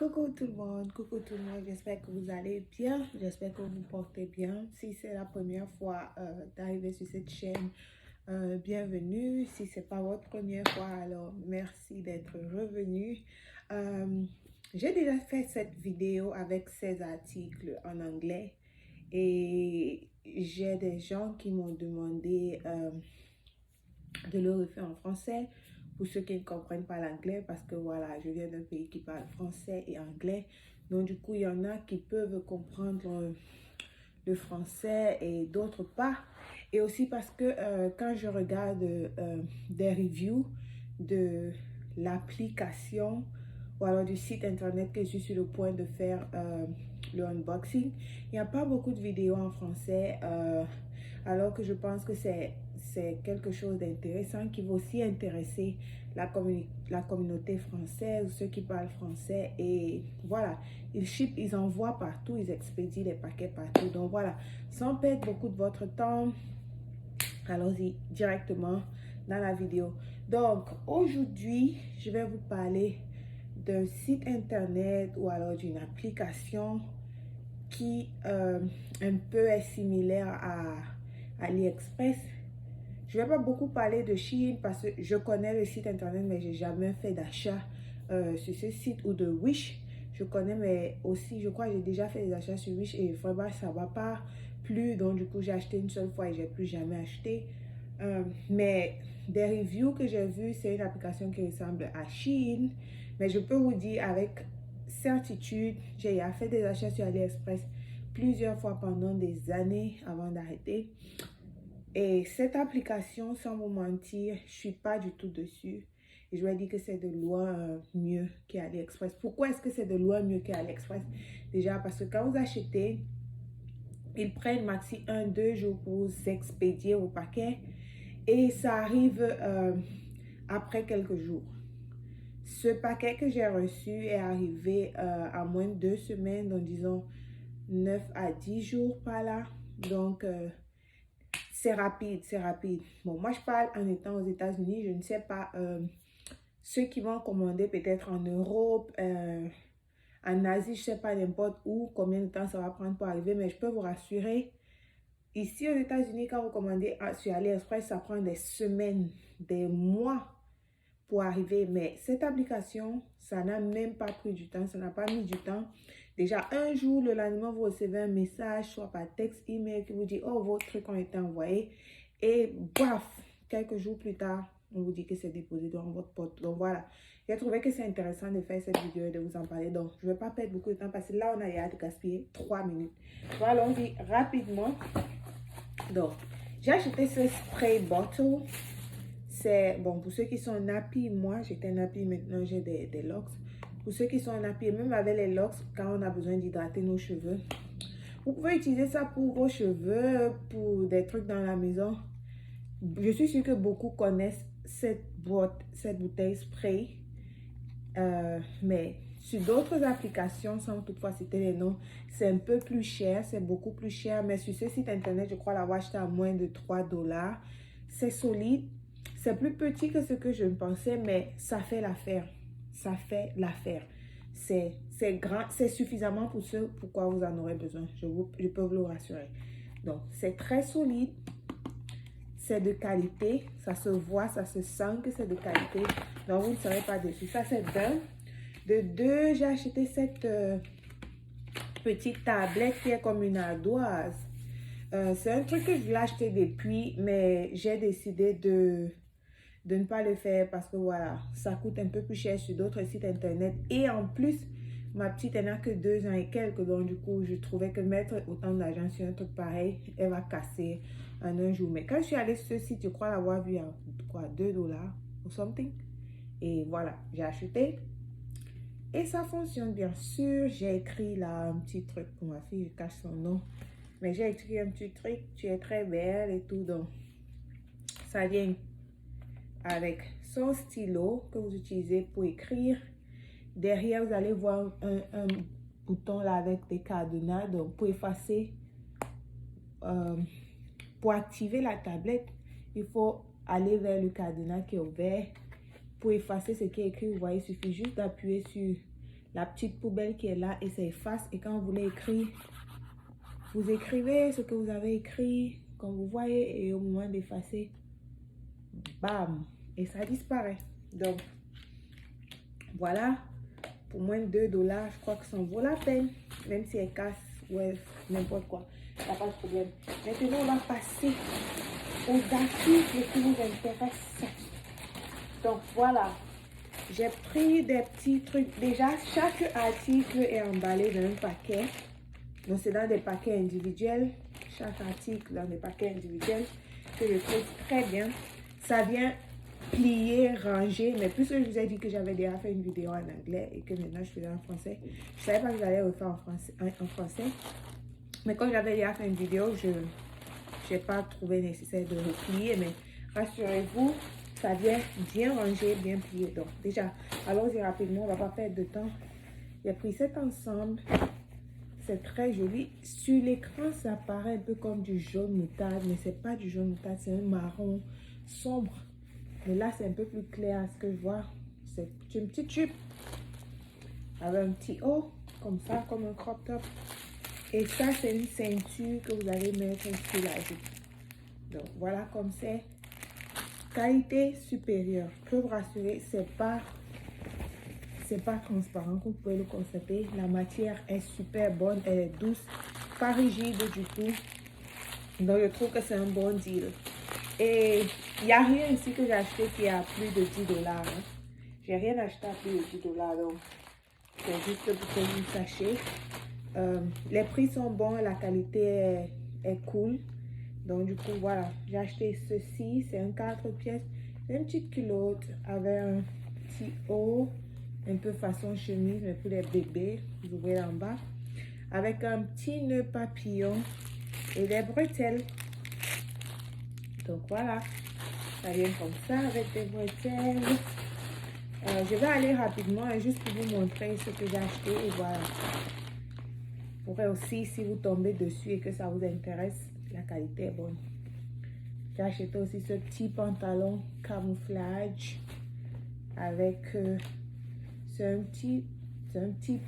Coucou tout le monde, j'espère que vous allez bien, j'espère que vous portez bien. Si c'est la première fois d'arriver sur cette chaîne, bienvenue. Si c'est pas votre première fois, alors merci d'être revenu. Euh, j'ai déjà fait cette vidéo avec 16 articles en anglais et j'ai des gens qui m'ont demandé de le refaire en français pour ceux qui ne comprennent pas l'anglais parce que voilà, je viens d'un pays qui parle français et anglais. Donc du coup, il y en a qui peuvent comprendre le français et d'autres pas. Et aussi parce que quand je regarde des reviews de l'application ou alors du site internet que je suis sur le point de faire le unboxing, il n'y a pas beaucoup de vidéos en français alors que je pense que c'est quelque chose d'intéressant qui va aussi intéresser la communauté française, ceux qui parlent français. Et voilà, ils ship, ils envoient partout, ils expédient les paquets partout. Donc voilà, sans perdre beaucoup de votre temps, allons-y directement dans la vidéo. Donc aujourd'hui, je vais vous parler d'un site internet ou alors d'une application qui un peu est similaire à AliExpress. Je ne vais pas beaucoup parler de Shein parce que je connais le site internet, mais j'ai jamais fait d'achat sur ce site, ou de Wish. Je connais, mais aussi, je crois que j'ai déjà fait des achats sur Wish et vraiment, ça ne va pas plus. Donc, du coup, j'ai acheté une seule fois et j'ai plus jamais acheté. Mais des reviews que j'ai vues, c'est une application qui ressemble à Shein. Mais je peux vous dire avec certitude, j'ai fait des achats sur AliExpress plusieurs fois pendant des années avant d'arrêter. Et cette application, sans vous mentir, je ne suis pas du tout dessus. Et je vais dire que c'est de loin mieux qu'AliExpress. Pourquoi est-ce que c'est de loin mieux qu'AliExpress? Déjà parce que quand vous achetez, ils prennent maxi 1-2 jours pour vous expédier vos paquets. Et ça arrive après quelques jours. Ce paquet que j'ai reçu est arrivé à moins de 2 semaines, donc disons 9 à 10 jours par là. Donc, c'est rapide, c'est rapide. Bon, moi, je parle en étant aux États-Unis. Je ne sais pas ceux qui vont commander peut-être en Europe, en Asie, je ne sais pas n'importe où, combien de temps ça va prendre pour arriver. Mais je peux vous rassurer, ici aux États-Unis, quand vous commandez sur AliExpress, ça prend des semaines, des mois pour arriver. Mais cette application, ça n'a même pas pris du temps, ça n'a pas mis du temps. Déjà un jour, le lendemain, vous recevez un message, soit par texte, email, qui vous dit, oh, vos trucs ont été envoyés. Et baf, quelques jours plus tard, on vous dit que c'est déposé dans votre porte. Donc voilà, j'ai trouvé que c'est intéressant de faire cette vidéo et de vous en parler. Donc je ne vais pas perdre beaucoup de temps parce que là, on a hâte de gaspiller 3 minutes. Donc allons-y rapidement. Donc, j'ai acheté ce spray bottle. C'est bon pour ceux qui sont nappy. Moi, j'étais nappy, maintenant j'ai des locks. Pour ceux qui sont nappy, même avec les locks, quand on a besoin d'hydrater nos cheveux, vous pouvez utiliser ça pour vos cheveux, pour des trucs dans la maison. Je suis sûre que beaucoup connaissent cette bouteille spray. Mais sur d'autres applications, sans toutefois citer les noms, c'est un peu plus cher, c'est beaucoup plus cher. Mais sur ce site internet, je crois l'avoir acheté à moins de 3 $. C'est solide, c'est plus petit que ce que je pensais, mais ça fait l'affaire. Ça fait l'affaire. C'est grand, c'est suffisamment pour ce pourquoi vous en aurez besoin. Je peux vous le rassurer. Donc, c'est très solide. C'est de qualité, ça se voit, ça se sent que c'est de qualité. Donc, vous ne serez pas déçus. Ça, c'est d'un. De deux, j'ai acheté cette petite tablette qui est comme une ardoise. C'est un truc que je voulais acheter depuis, mais j'ai décidé de ne pas le faire parce que voilà, ça coûte un peu plus cher sur d'autres sites internet. Et en plus, ma petite, elle n'a que 2 ans et quelques. Donc, du coup, je trouvais que mettre autant d'argent sur un truc pareil, elle va casser en un jour. Mais quand je suis allée sur ce site, je crois l'avoir vu à quoi, 2 $ ou something. Et voilà, j'ai acheté. Et ça fonctionne bien sûr. J'ai écrit là un petit truc pour ma fille, je cache son nom. Mais j'ai écrit un petit truc, tu es très belle et tout. Donc, ça vient avec son stylo que vous utilisez pour écrire. Derrière, vous allez voir un bouton là avec des cadenas. Donc, pour effacer, pour activer la tablette, il faut aller vers le cadenas qui est ouvert. Pour effacer ce qui est écrit, vous voyez, il suffit juste d'appuyer sur la petite poubelle qui est là et ça efface. Et quand vous voulez écrire, vous écrivez ce que vous avez écrit, comme vous voyez, et au moment d'effacer, bam, et ça disparaît. Donc, voilà, pour moins de 2 $, je crois que ça en vaut la peine, même si elle casse, ouais, n'importe quoi, il n'y a pas de problème. Maintenant, on va passer aux articles qui vous intéressent. Donc, voilà, j'ai pris des petits trucs. Déjà, chaque article est emballé dans un paquet. Donc, c'est dans des paquets individuels. Chaque article dans des paquets individuels que je trouve très bien. Ça vient plié, rangé. Mais puisque je vous ai dit que j'avais déjà fait une vidéo en anglais et que maintenant je faisais en français, je ne savais pas que j'allais refaire en français. Mais comme j'avais déjà fait une vidéo, je n'ai pas trouvé nécessaire de replier. Mais rassurez-vous, ça vient bien rangé, bien plié. Donc déjà, allons-y rapidement, on ne va pas perdre de temps. J'ai pris cet ensemble. C'est très joli. Sur l'écran, ça paraît un peu comme du jaune moutarde, mais c'est pas du jaune moutarde, c'est un marron sombre. Mais là, c'est un peu plus clair à ce que je vois. C'est une petite jupe avec un petit haut, comme ça, comme un crop top. Et ça, c'est une ceinture que vous allez mettre sur la jupe. Donc, voilà comme c'est. Qualité supérieure. Je peux vous rassurer, c'est pas transparent, comme vous pouvez le constater. La matière est super bonne, elle est douce, pas rigide du tout. Donc, je trouve que c'est un bon deal. Et il n'y a rien ici que j'ai acheté qui est à plus de 10 $. Hein. J'ai rien acheté à plus de 10 $. Donc, c'est juste pour que vous sachiez. Les prix sont bons, la qualité est cool. Donc, du coup, voilà. J'ai acheté ceci. C'est un 4 pièces. C'est une petite culotte avec un petit haut. Un peu façon chemise, mais pour les bébés. Vous ouvrez en bas. Avec un petit nœud papillon et des bretelles. Donc voilà, ça vient comme ça avec des bretelles. Je vais aller rapidement juste pour vous montrer ce que j'ai acheté et voilà. Vous pourrez aussi, si vous tombez dessus et que ça vous intéresse, la qualité est bonne. J'ai acheté aussi ce petit pantalon camouflage avec c'est un petit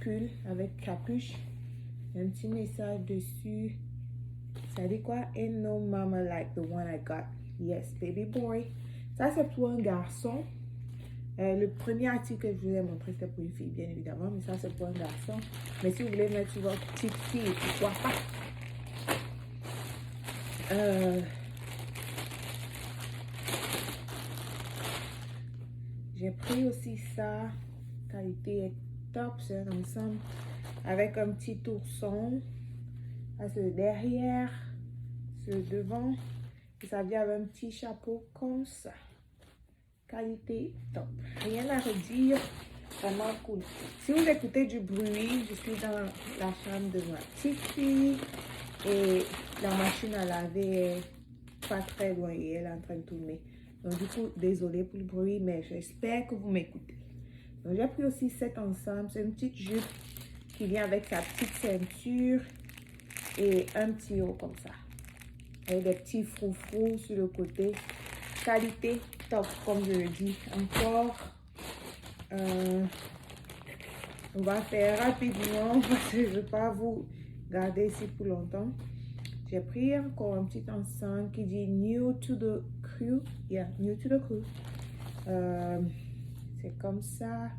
pull avec capuche. Il y a un petit message dessus. Ça dit quoi? Ain't no mama like the one I got. Yes, baby boy. Ça, c'est pour un garçon. Le premier article que je vous ai montré, c'était pour une fille, bien évidemment. Mais ça, c'est pour un garçon. Mais si vous voulez mettre sur votre petite fille, pourquoi pas? J'ai pris aussi ça. Qualité est top. C'est un ensemble avec un petit ourson. Ça, c'est le derrière. C'est le devant. Et ça vient avec un petit chapeau comme ça. Qualité top. Rien à redire. Vraiment cool. Si vous écoutez du bruit, je suis dans la chambre de ma petite fille. Et la machine à laver est pas très loin et elle est en train de tourner. Donc du coup, désolé pour le bruit, mais j'espère que vous m'écoutez. Donc j'ai pris aussi cet ensemble. C'est une petite jupe qui vient avec sa petite ceinture et un petit haut comme ça. Avec des petits froufrous sur le côté. Qualité top, comme je le dis. Encore, on va faire rapidement parce que je ne veux pas vous garder ici pour longtemps. J'ai pris encore un petit ensemble qui dit New to the Crew. Yeah, New to the Crew. C'est comme ça.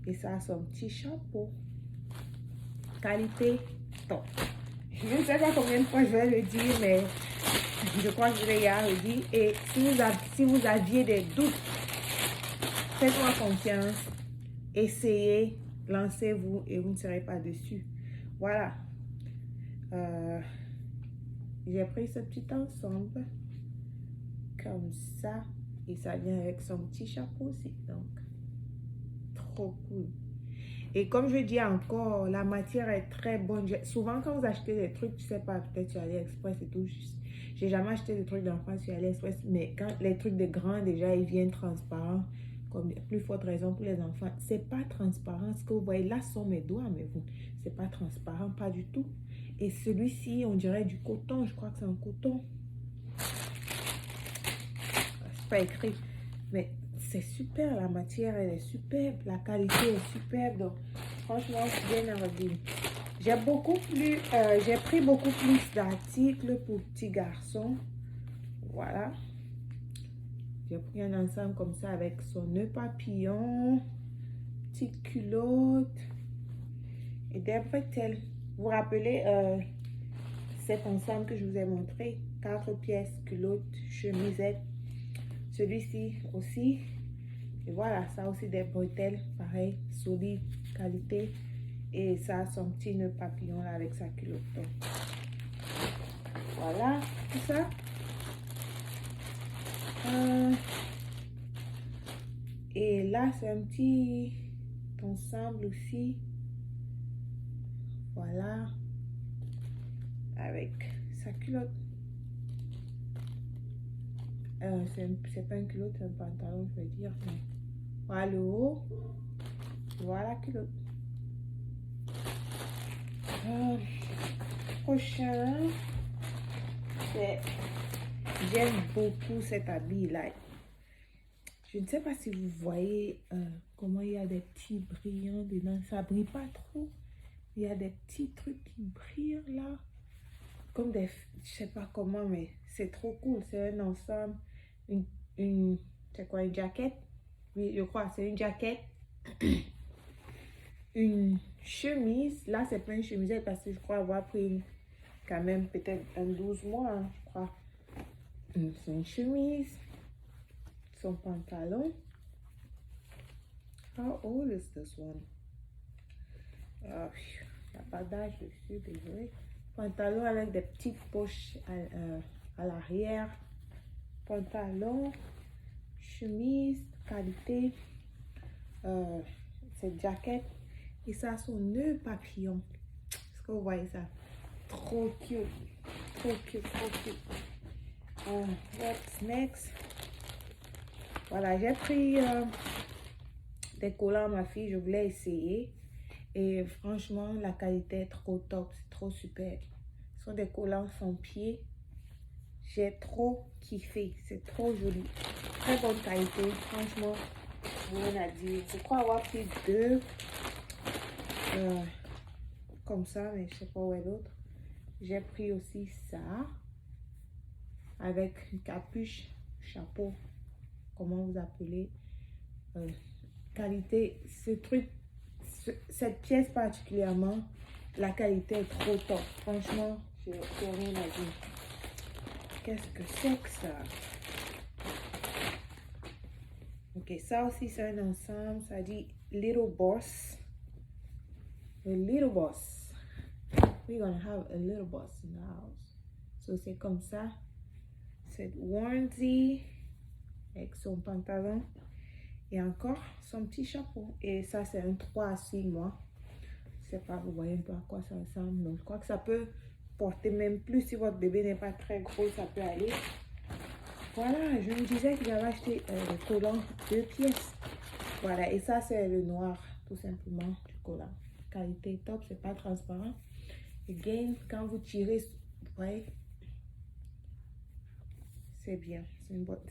Et ça a son petit chapeau. Qualité top. Je ne sais pas combien de fois je vais le dire, mais je crois que je l'ai déjà redit. Et si vous aviez des doutes, faites-moi confiance. Essayez, lancez-vous et vous ne serez pas dessus. Voilà. J'ai pris ce petit ensemble comme ça. Et ça vient avec son petit chapeau aussi. Donc, trop cool. Et comme je dis encore, la matière est très bonne. Souvent, quand vous achetez des trucs, je sais pas, peut-être sur AliExpress et tout, j'ai jamais acheté des trucs d'enfants sur AliExpress, mais quand les trucs de grands, déjà, ils viennent transparents, comme plus forte raison pour les enfants. C'est pas transparent. Ce que vous voyez là sont mes doigts, mais vous, c'est pas transparent, pas du tout. Et celui-ci, on dirait du coton, je crois que c'est un coton. C'est pas écrit, mais c'est super, la matière elle est superbe, la qualité est superbe. Donc franchement, bien envie. J'ai pris beaucoup plus d'articles pour petits garçons. Voilà. J'ai pris un ensemble comme ça avec son nœud papillon, petite culotte et des bretelles. Vous vous rappelez cet ensemble que je vous ai montré? 4 pièces, culotte, chemisette. Celui-ci aussi. Et voilà, ça aussi des bretelles, pareil, solide, qualité. Et ça, son petit nœud papillon là avec sa culotte. Donc, voilà, tout ça. Et là, c'est un petit ensemble aussi. Voilà. Avec sa culotte. C'est pas une culotte, c'est un pantalon, je veux dire. Mais voilà le haut. Voilà la culotte. Prochain, c'est... J'aime beaucoup cet habit-là. Je ne sais pas si vous voyez comment il y a des petits brillants dedans. Ça brille pas trop. Il y a des petits trucs qui brillent là. Comme des... Je sais pas comment, mais c'est trop cool. C'est un ensemble. C'est quoi, une jaquette? Oui, je crois, c'est une jaquette. Une chemise. Là, c'est pas une chemisette parce que je crois avoir pris quand même peut-être un 12 mois, hein, je crois. C'est une chemise. Son pantalon. How old is this one? Il n'y a pas d'âge dessus, désolé. Pantalon avec des petites poches à l'arrière. Pantalon, chemise, qualité. Cette jaquette. Et ça a son nœud papillon. Est-ce que vous voyez ça? Trop cute. Trop cute, trop cute. What's next? Voilà, j'ai pris des collants à ma fille. Je voulais essayer. Et franchement, la qualité est trop top. C'est trop super. Ce sont des collants sans pied. J'ai trop kiffé. C'est trop joli. Très bonne qualité. Franchement, rien à dire. Je crois avoir pris 2 comme ça, mais je sais pas où est l'autre. J'ai pris aussi ça avec une capuche, chapeau, comment vous appelez, qualité. Ce truc, cette pièce particulièrement, la qualité est trop top. Franchement, j'ai rien à dire. Qu'est-ce que c'est que ça? Ok, ça aussi c'est un ensemble. Ça dit Little Boss. A little boss. We're gonna have a little boss in the house. So c'est comme ça. C'est onesie avec son pantalon et encore son petit chapeau. Et ça c'est un 3 à 6 mois. Je sais pas, vous voyez un peu à quoi ça ressemble. Donc je crois que ça peut porter même plus si votre bébé n'est pas très gros, ça peut aller. Voilà, je me disais que j'avais acheté le collant 2 pièces. Voilà, et ça c'est le noir tout simplement du collant. Qualité top, c'est pas transparent. Again, quand vous tirez, vous voyez, c'est bien,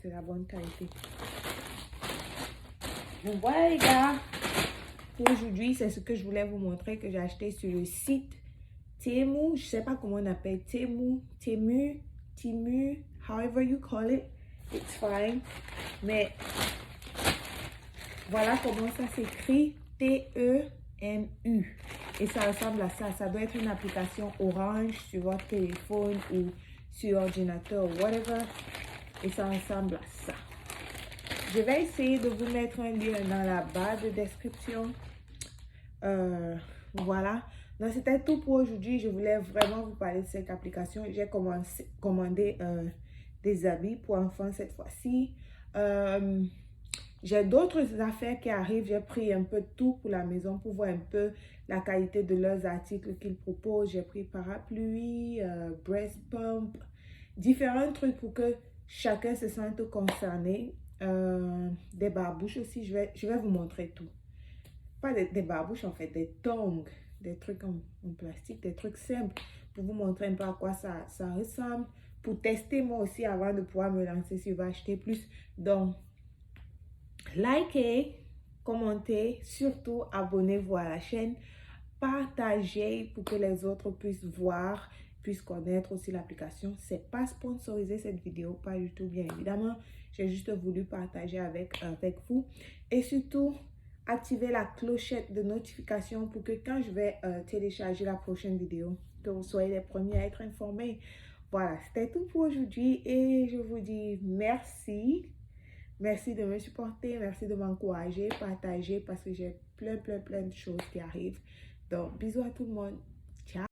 c'est la bonne qualité. Donc voilà les gars, pour aujourd'hui, c'est ce que je voulais vous montrer que j'ai acheté sur le site Temu. Je sais pas comment on appelle Temu, however you call it, it's fine. Mais voilà comment ça s'écrit, T-E-M-U. Et ça ressemble à ça. Ça doit être une application Orange sur votre téléphone ou sur ordinateur ou whatever. Et ça ressemble à ça. Je vais essayer de vous mettre un lien dans la barre de description. Voilà. Donc, c'était tout pour aujourd'hui. Je voulais vraiment vous parler de cette application. J'ai commandé des habits pour enfants cette fois-ci. J'ai d'autres affaires qui arrivent. J'ai pris un peu de tout pour la maison pour voir un peu la qualité de leurs articles qu'ils proposent. J'ai pris parapluie, breast pump, différents trucs pour que chacun se sente concerné. Des barbouches aussi. Je vais vous montrer tout. Pas des barbouches en fait, des tongs, des trucs en plastique, des trucs simples pour vous montrer un peu à quoi ça ressemble. Pour tester moi aussi avant de pouvoir me lancer si je vais acheter plus. Donc, likez, commentez, surtout abonnez-vous à la chaîne, partagez pour que les autres puissent voir, puissent connaître aussi l'application. C'est pas sponsorisé cette vidéo, pas du tout, bien évidemment. J'ai juste voulu partager avec vous. Et surtout, activez la clochette de notification pour que quand je vais télécharger la prochaine vidéo, que vous soyez les premiers à être informés. Voilà, c'était tout pour aujourd'hui et je vous dis merci. Merci de me supporter, merci de m'encourager, partager parce que j'ai plein de choses qui arrivent. Donc, bisous à tout le monde.